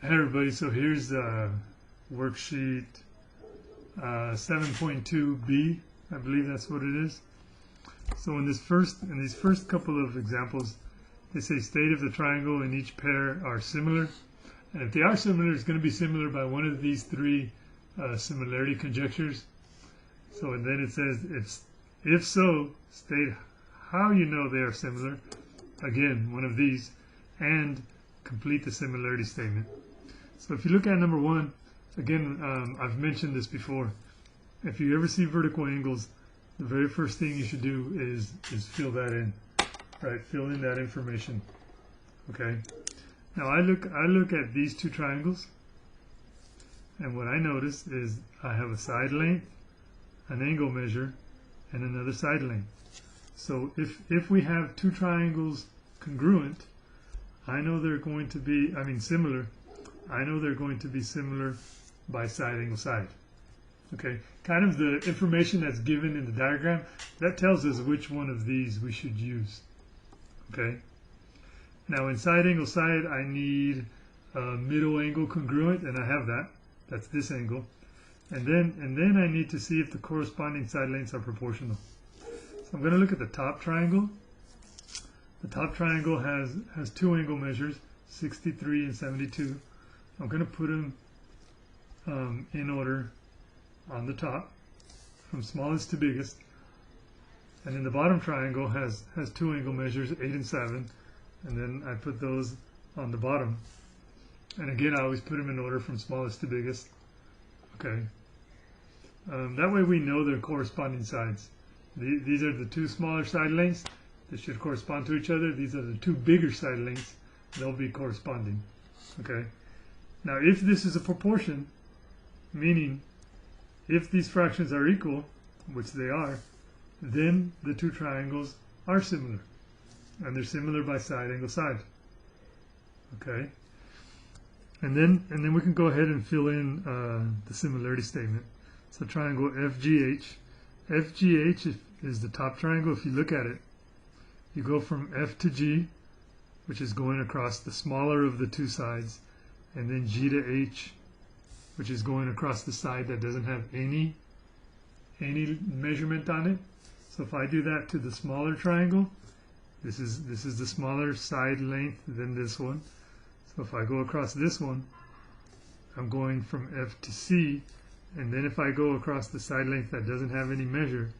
Hey everybody, so here's worksheet 7.2b. I believe that's what it is. So in these first couple of examples, they say state if the triangle in each pair are similar, and if they are similar, it's going to be similar by one of these three similarity conjectures. So and then it says if so, state how you know they are similar. Again, one of these, and complete the similarity statement. So if you look at number one, again, I've mentioned this before. If you ever see vertical angles, the very first thing you should do is fill that in, right? Fill in that information. Okay. Now I look at these two triangles, and what I notice is I have a side length, an angle measure, and another side length. So if we have two triangles congruent, I know they're going to be, similar. I know they're going to be similar by side angle side. Okay, kind of the information that's given in the diagram, that tells us which one of these we should use. Okay, now in side angle side, I need a middle angle congruent, and I have that. That's this angle. And then I need to see if the corresponding side lengths are proportional. So I'm going to look at the top triangle. The top triangle has two angle measures, 63 and 72. I'm going to put them in order on the top, from smallest to biggest. And then the bottom triangle has two angle measures, 8 and 7. And then I put those on the bottom. And again, I always put them in order from smallest to biggest. Okay. That way we know their corresponding sides. These are the two smaller side lengths that should correspond to each other. These are the two bigger side lengths. They'll be corresponding. Okay. Now, if this is a proportion, meaning if these fractions are equal, which they are, then the two triangles are similar, and they're similar by side angle side. Okay. And then we can go ahead and fill in the similarity statement. So triangle FGH. FGH is the top triangle. If you look at it, you go from F to G, which is going across the smaller of the two sides, and then G to H, which is going across the side that doesn't have any measurement on it. So if I do that to the smaller triangle, this is the smaller side length than this one. So if I go across this one, I'm going from F to C, and then if I go across the side length that doesn't have any measure,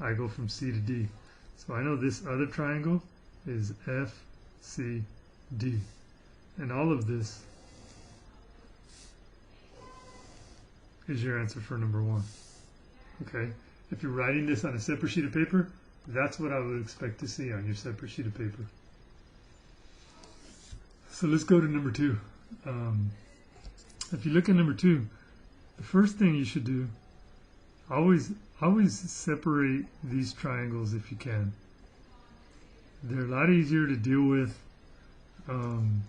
I go from C to D. So I know this other triangle is F, C, D. And all of this is your answer for number one. Okay? If you're writing this on a separate sheet of paper, that's what I would expect to see on your separate sheet of paper. So let's go to number two. If you look at number two, the first thing you should do, always separate these triangles if you can. They're a lot easier to deal with and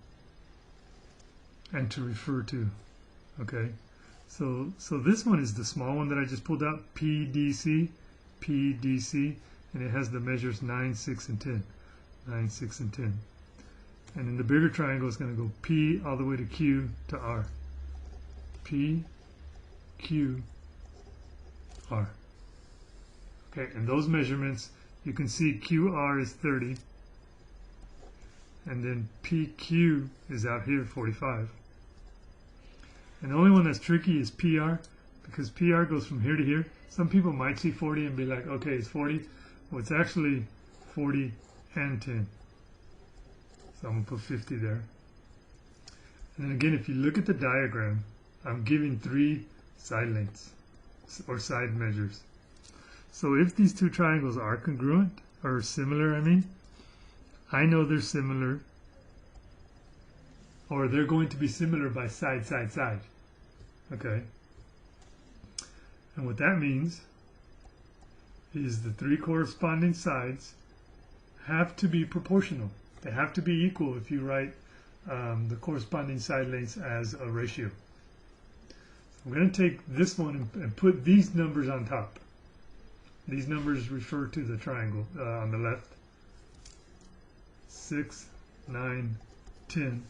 to refer to. Okay? So this one is the small one that I just pulled out, PDC, and it has the measures 9, 6, and 10. 9, 6, and 10. And then the bigger triangle is going to go P all the way to Q to R. P, Q, R. Okay, and those measurements, you can see QR is 30, and then PQ is out here, 45. And the only one that's tricky is PR, because PR goes from here to here. Some people might see 40 and be like, okay, it's 40. Well, it's actually 40 and 10. So I'm going to put 50 there. And then again, if you look at the diagram, I'm giving three side lengths, or side measures. So if these two triangles are congruent, or similar, I know they're similar, or they're going to be similar by side, side, side. Okay? And what that means is the three corresponding sides have to be proportional. They have to be equal if you write the corresponding side lengths as a ratio. So I'm going to take this one and put these numbers on top. These numbers refer to the triangle on the left. 6, 9, 10.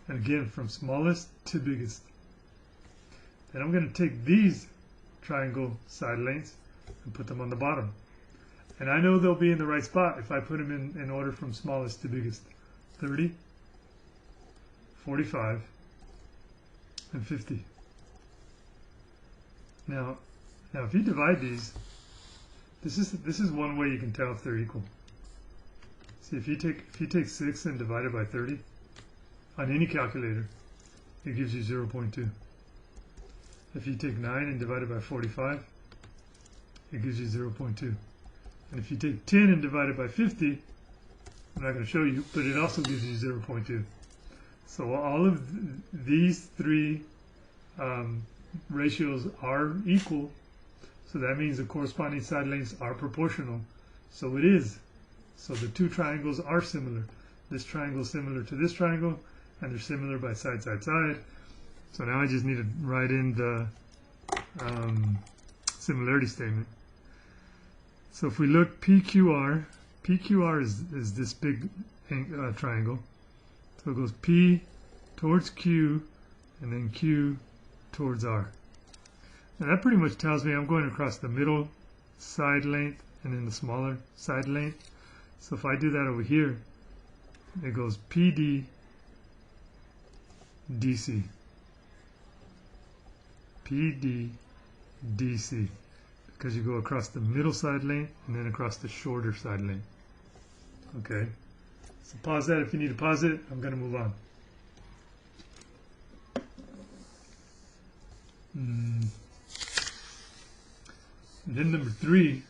And again, from smallest to biggest. Then I'm going to take these triangle side lengths and put them on the bottom. And I know they'll be in the right spot if I put them in order from smallest to biggest. 30, 45, and 50. Now if you divide these, this is one way you can tell if they're equal. See, if you take 6 and divide it by 30 on any calculator, it gives you 0.2. If you take 9 and divide it by 45, it gives you 0.2. And if you take 10 and divide it by 50, I'm not going to show you, but it also gives you 0.2. So all of these three ratios are equal. So that means the corresponding side lengths are proportional. So it is. So the two triangles are similar. This triangle is similar to this triangle, and they're similar by side, side, side. So now I just need to write in the similarity statement. So if we look PQR is this big triangle. So it goes P towards Q, and then Q towards R. Now that pretty much tells me I'm going across the middle side length and then the smaller side length. So if I do that over here, it goes PD, DC. PD, DC. Because you go across the middle side length and then across the shorter side length. Okay. So pause that if you need to pause it. I'm going to move on. And then number three,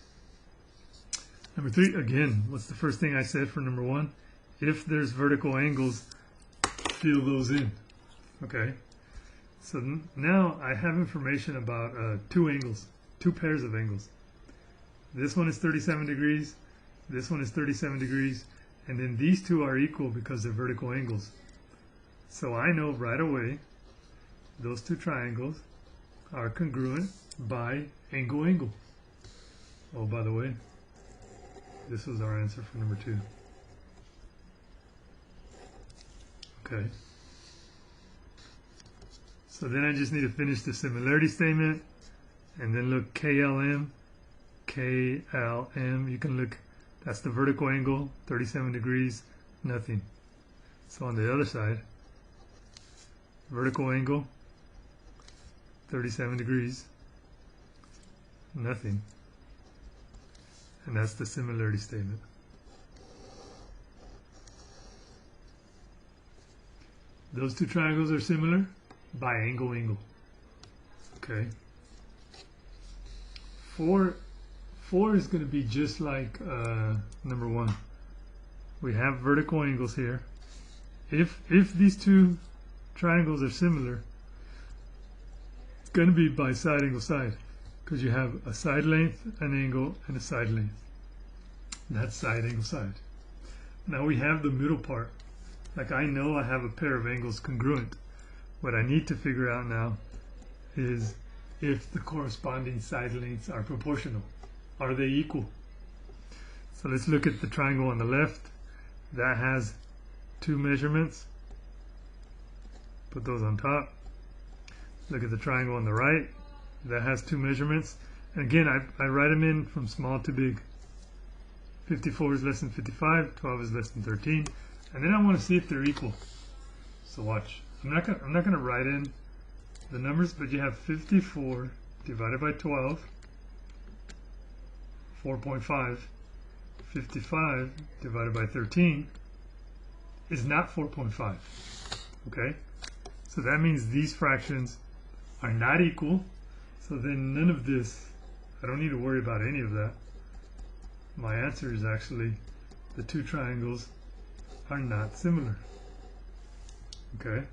again, what's the first thing I said for number one? If there's vertical angles, fill those in. Okay. So now I have information about two angles, two pairs of angles. This one is 37 degrees, this one is 37 degrees, and then these two are equal because they're vertical angles. So I know right away those two triangles are congruent by angle. Oh, by the way, this was our answer for number 2. Okay. So then I just need to finish the similarity statement, and then look KLM, you can look, that's the vertical angle, 37 degrees, nothing. So on the other side, vertical angle, 37 degrees, nothing. And that's the similarity statement. Those two triangles are similar by angle. Okay. 4 is going to be just like number 1. We have vertical angles here. If these two triangles are similar, it's going to be by side angle side, because you have a side length, an angle, and a side length. That's side angle side. Now we have the middle part. Like I know I have a pair of angles congruent. What I need to figure out now is if the corresponding side lengths are proportional. Are they equal? So let's look at the triangle on the left. That has 2 measurements. Put those on top. Look at the triangle on the right. That has 2 measurements. And again, I write them in from small to big. 54 is less than 55, 12 is less than 13. And then I want to see if they're equal. So watch. I'm not gonna write in the numbers, but you have 54 divided by 12, 4.5. 55 divided by 13 is not 4.5. Okay? So that means these fractions are not equal. So then none of this, I don't need to worry about any of that. My answer is actually the two triangles are not similar. Okay?